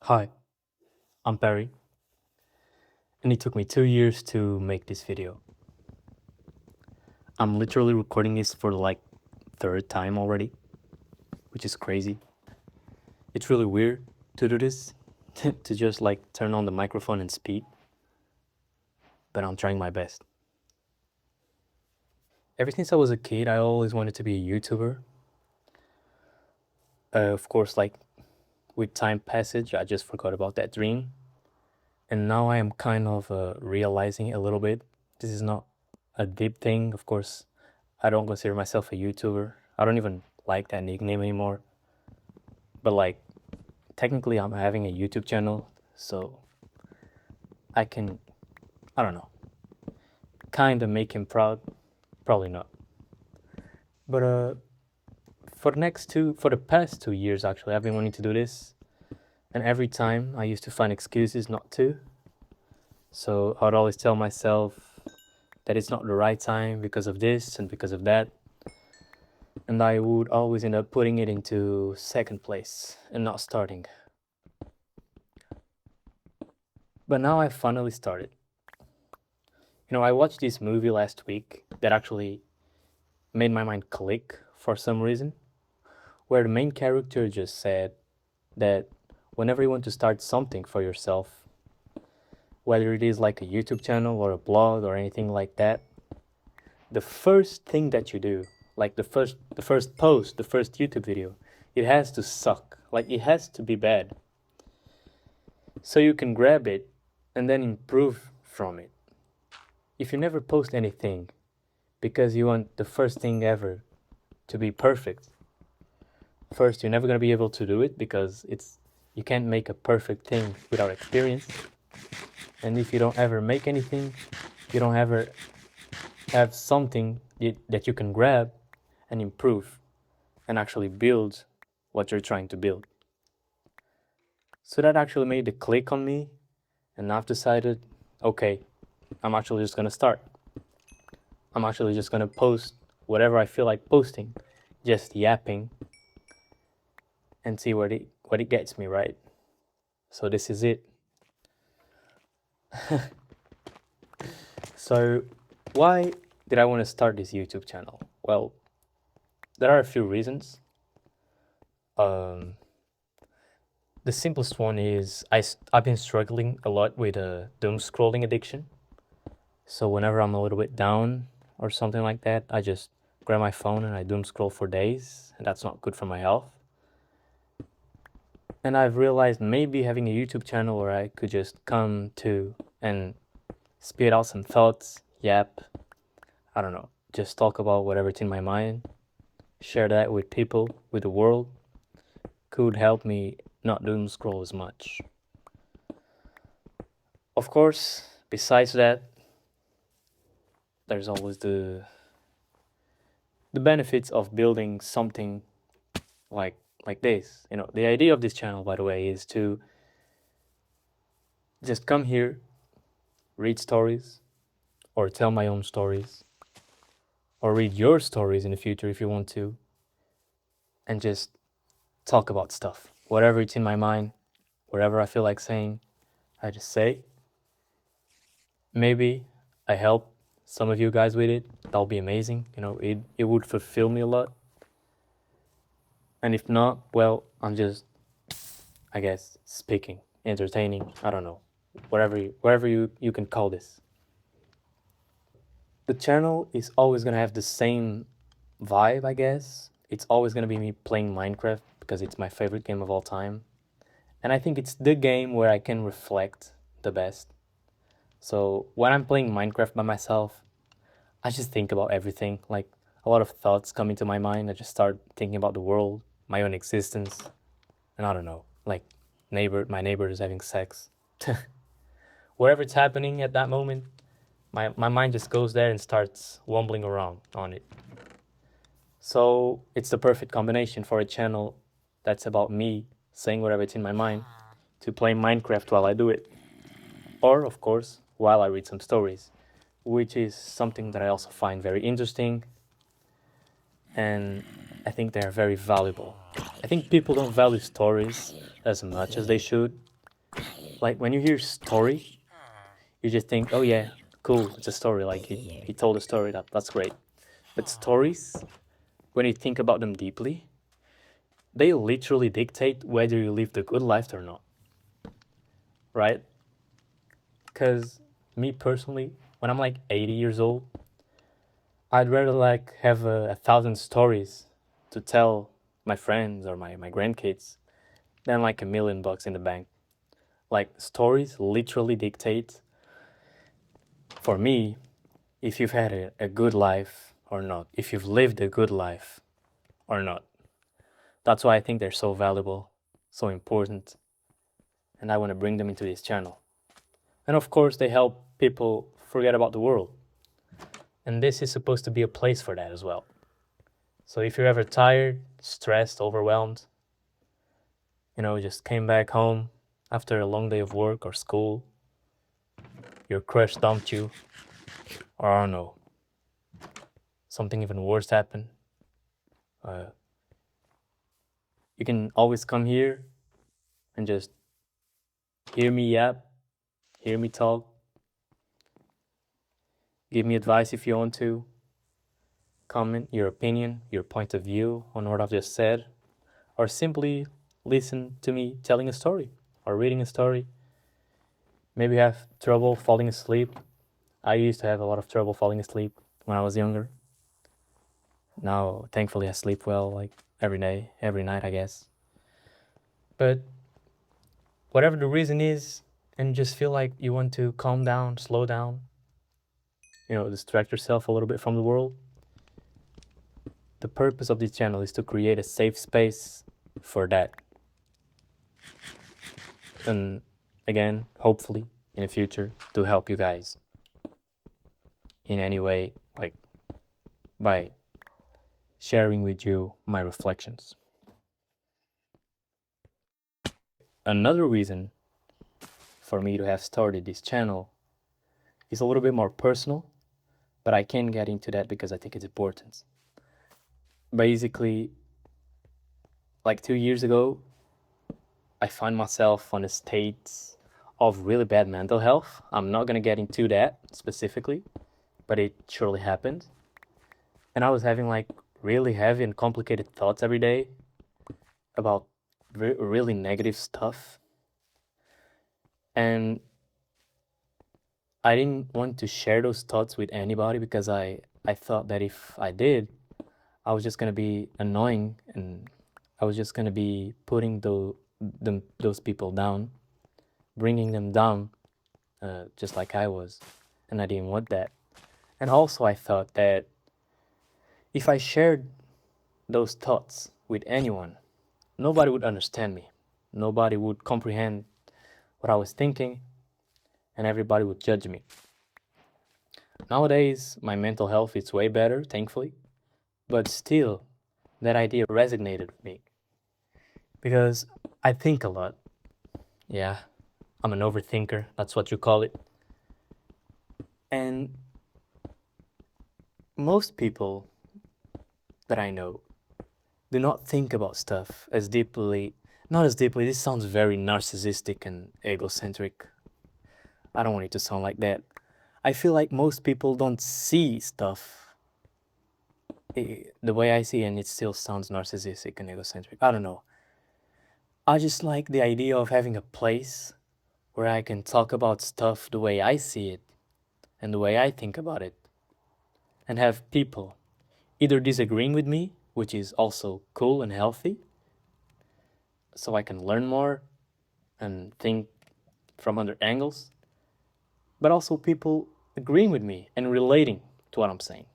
Hi, I'm Perry, and it took me 2 years to make this video. I'm literally recording this for like third time already, which is crazy. It's really weird to do this, to just like turn on the microphone and speak, but I'm trying my best. Ever since I was a kid, I always wanted to be a YouTuber. Of course, like with time passage, I just forgot about that dream. And now I am kind of realizing a little bit. This is not a deep thing, of course. I don't consider myself a YouTuber. I don't even like that nickname anymore. But like, technically, I'm having a YouTube channel, so I can, I don't know, kind of make him proud. Probably not. But for the past 2 years, actually, I've been wanting to do this, and every time I used to find excuses not to. So I'd always tell myself that it's not the right time because of this and because of that. And I would always end up putting it into second place and not starting. But now I finally started. I watched this movie last week that actually made my mind click for some reason, where the main character just said that whenever you want to start something for yourself, whether it is like a YouTube channel or a blog or anything like that, the first thing that you do, like the first post, the first YouTube video, it has to suck. Like it has to be bad. So you can grab it and then improve from it. If you never post anything because you want the first thing ever to be perfect, first you're never going to be able to do it because you can't make a perfect thing without experience. And if you don't ever make anything, you don't ever have something that you can grab and improve and actually build what you're trying to build. So that actually made a click on me, and I've decided, okay, I'm actually just gonna start. I'm actually just gonna post whatever I feel like posting, just yapping, and see what it gets me, right? So this is it. So why did I want to start this YouTube channel? Well, there are a few reasons. Um, the simplest one is I've been struggling a lot with a doom scrolling addiction. So whenever I'm a little bit down or something like that, I just grab my phone and I doom scroll for days, and that's not good for my health. And I've realized maybe having a YouTube channel where I could just come to and spit out some thoughts, yap, I don't know, just talk about whatever's in my mind, share that with people, with the world, could help me not doom scroll as much. Of course, besides that, there's always the benefits of building something like this. The idea of this channel, by the way, is to just come here, read stories, or tell my own stories, or read your stories in the future if you want to, and just talk about stuff. Whatever it's in my mind, whatever I feel like saying, I just say. Maybe I help some of you guys with it. That'll be amazing. It would fulfill me a lot. And if not, well, I'm just, I guess, speaking, entertaining, I don't know, whatever you can call this. The channel is always gonna have the same vibe, I guess. It's always gonna be me playing Minecraft because it's my favorite game of all time. And I think it's the game where I can reflect the best. So when I'm playing Minecraft by myself, I just think about everything. Like a lot of thoughts come into my mind. I just start thinking about the world, my own existence, and I don't know, like my neighbor is having sex. Whatever it's happening at that moment, my mind just goes there and starts wombling around on it. So it's the perfect combination for a channel that's about me saying whatever's in my mind to play Minecraft while I do it. Or, of course, while I read some stories, which is something that I also find very interesting, and I think they're very valuable. I think people don't value stories as much as they should, like when you hear story, you just think, oh yeah, cool, it's a story. Like he told a story, that's great. But stories, when you think about them deeply, they literally dictate whether you live the good life or not, right? Because me personally, when I'm like 80 years old, I'd rather like have a thousand stories to tell my friends or my grandkids than like $1 million in the bank. Like stories literally dictate for me if you've had a good life or not, if you've lived a good life or not. That's why I think they're so valuable, so important, and I want to bring them into this channel. And of course, they help people forget about the world. And this is supposed to be a place for that as well. So if you're ever tired, stressed, overwhelmed, just came back home after a long day of work or school, your crush dumped you, or I don't know, something even worse happened, uh, you can always come here and just hear me yap, hear me talk, give me advice if you want to, comment your opinion, your point of view on what I've just said, or simply listen to me telling a story or reading a story. Maybe you have trouble falling asleep. I used to have a lot of trouble falling asleep when I was younger. Now, thankfully, I sleep well, like every day, every night, I guess. But whatever the reason is, and you just feel like you want to calm down, slow down, distract yourself a little bit from the world, the purpose of this channel is to create a safe space for that. And again, hopefully, in the future, to help you guys in any way, like by sharing with you my reflections. Another reason for me to have started this channel is a little bit more personal, but I can get into that because I think it's important. Basically, like 2 years ago, I found myself on a state of really bad mental health. I'm not gonna get into that specifically, but it surely happened. And I was having like really heavy and complicated thoughts every day about really negative stuff. And I didn't want to share those thoughts with anybody because I thought that if I did, I was just gonna be annoying and I was just gonna be putting those people down, bringing them down, just like I was, and I didn't want that. And also, I thought that if I shared those thoughts with anyone, nobody would understand me, nobody would comprehend what I was thinking, and everybody would judge me. Nowadays, my mental health is way better, thankfully, but still, that idea resonated with me because I think a lot. Yeah, I'm an overthinker, that's what you call it. And most people that I know do not think about stuff as deeply, not as deeply, this sounds very narcissistic and egocentric. I don't want it to sound like that. I feel like most people don't see stuff the way I see, and it still sounds narcissistic and egocentric. I don't know. I just like the idea of having a place where I can talk about stuff the way I see it and the way I think about it, and have people either disagreeing with me, which is also cool and healthy, so I can learn more and think from other angles, but also people agreeing with me and relating to what I'm saying.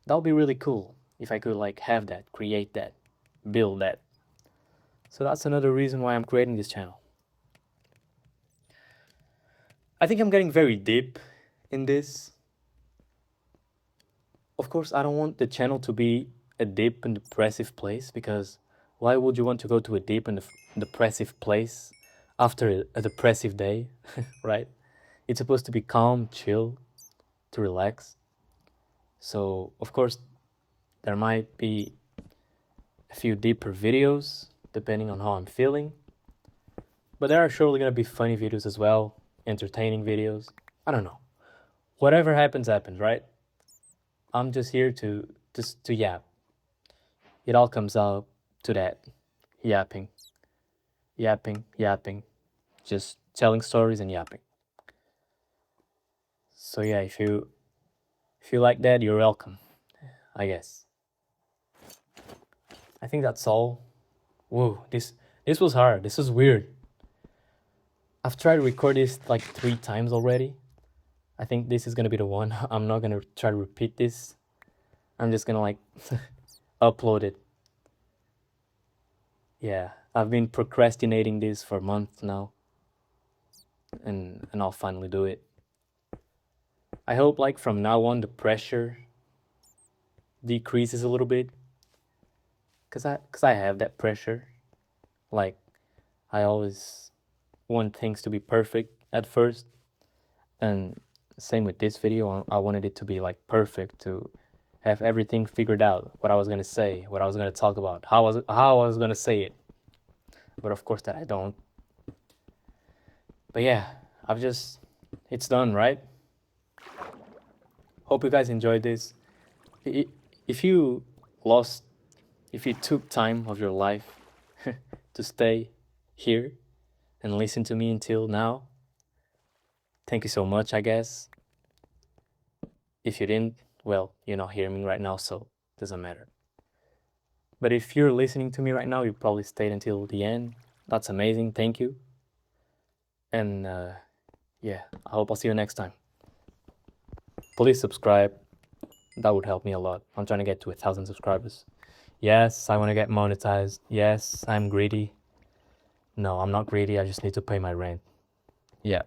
That would be really cool if I could like have that, create that, build that. So that's another reason why I'm creating this channel. I think I'm getting very deep in this. Of course, I don't want the channel to be a deep and depressive place, because why would you want to go to a deep and depressive place after a depressive day, right? It's supposed to be calm, chill, to relax. So, of course, there might be a few deeper videos depending on how I'm feeling. But there are surely gonna be funny videos as well, entertaining videos. I don't know. Whatever happens, happens, right? I'm just here to yap. It all comes out to that yapping, yapping, just telling stories and yapping. So yeah, if you like that, you're welcome, I guess. I think that's all. Whoa, this was hard. This was weird. I've tried to record this like 3 times already. I think this is gonna be the one. I'm not gonna try to repeat this. I'm just gonna like upload it. Yeah, I've been procrastinating this for months now, and I'll finally do it. I hope like from now on the pressure decreases a little bit, cause I have that pressure. Like I always want things to be perfect at first, and same with this video. I wanted it to be like perfect, to have everything figured out, what I was gonna say, what I was gonna talk about, how I was gonna say it. But of course that I don't. But yeah, it's done, right? Hope you guys enjoyed this. If you lost, if you took time of your life to stay here and listen to me until now, thank you so much, I guess. If you didn't, well, you're not hearing me right now, so it doesn't matter. But if you're listening to me right now, you probably stayed until the end. That's amazing. Thank you. And yeah, I hope I'll see you next time. Please subscribe. That would help me a lot. I'm trying to get to 1,000 subscribers. Yes, I want to get monetized. Yes, I'm greedy. No, I'm not greedy. I just need to pay my rent. Yeah.